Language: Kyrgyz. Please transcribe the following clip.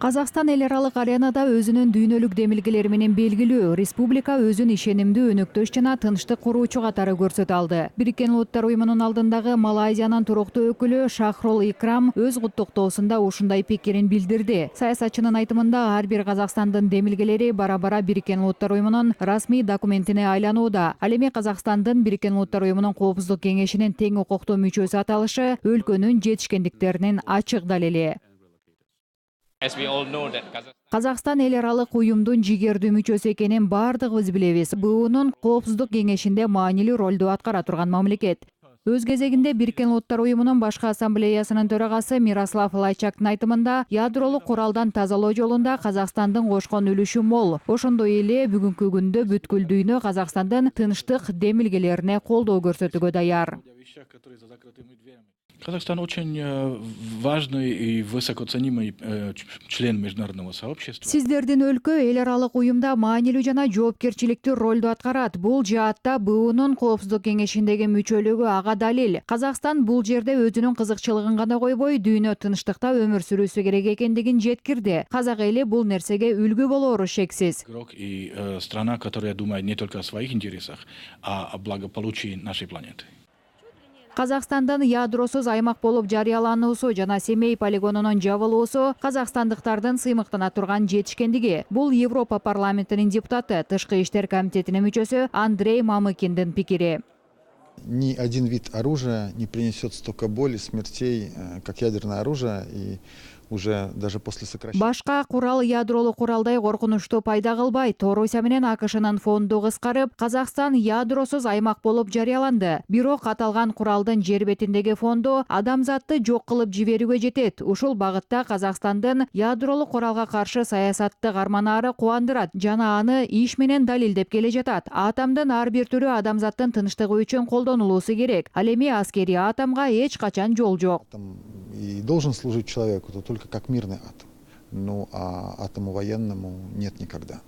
Казакстан эл аралык аренада өзүнүн дүйнөлүк демилгелери менен белгилүү. Республика өзүн ишенимдүү өнөктөш жана тынчтык куруучу катары көрсөтө алды. Бириккен Улуттар уюмунун алдындагы Малайзиянын туруктуу өкүлү Шахрол Икрам өз куттуктоосунда ушундай пикирин билдирди. Саясатчынын айтымында ар бир Казакстандын демилгелери бара-бара Бириккен Улуттар уюмунун расмий документине айланууда. Ал эми Казакстандын Бириккен Улуттар уюмунун Коопсуздук кеңешинин тең укуктуу мүчөсү аталышы өлкөнүн жетишкендиктеринин ачык далили. Казакстан эл аралык уюмдун жигердүү мүчөсү экенин бардыгыбыз билебиз. БУнун Коопсуздук кеңешинде маанилүү ролду аткара турган мамлекет. Өз кезегинде Бириккен Улуттар уюмунун башкы ассамблеясынын төрагасы Мирослав Лайчактын айтымында ядролук куралдан тазалоо жолунда Казакстандын кошкон үлүшү мол. Ошондой эле бүгүнкү күндө бүткүл дүйнө Казакстандын тынчтык демилгелерине колдоо көрсөтүүгө даяр. Казахстан очень важный и высоко ценимый член международного сообщества. Сиздердин өлкө эл аралык уюмда маанилүү жана жоопкерчиликтүү ролду аткарат. Бул жаатта БУнун Коопсуздук кеңешиндеги мүчөлүгү ага далил. Казакстан бул жерде өзүнүн кызыкчылыгын гана койбой, дүйнө тынчтыкта өмүр сүрүүсү керек экендигин жеткирди. Казак эли бул нерсеге үлгү болоору шексиз. И страна, которая думает не только о своих интересах, а о благополучии нашей планеты. Казакстандын ядросуз аймак болуп жарыялануусу жана Семей полигонунун жабылуусу казакстандыктардын сыймыктана турган жетишкендиги. Бул Европа парламентинин депутаты, Тышкы иштер комитетинин мүчөсү Андрей Мамыкиндин пикири. Ни один вид оружия не принесет столько боли, смертей, как ядерное оружие, и уже даже после сокращения. Башка курал ядролук куралдай коркунучтуу пайда кылбайт. Орусия менен АКШнын фонду кыскарып, Казакстан ядросуз аймак болуп жарыяланды. Бирок аталган куралдын жер бетиндеги фонду адамзатты жок кылып жиберүүгө жетет. Ушул багытта Казакстандын ядролук куралга каршы саясатты карманаары кубандырат жана аны иш менен далилдеп келе жатат. Атомдун ар бир түрү адамзаттын тынчтыгы үчүн колдонулуусу керек. Ал эми аскерий атомго эч качан жол жок. И должен служить человеку, то только как мирный атом. Ну а атому военному нет никогда.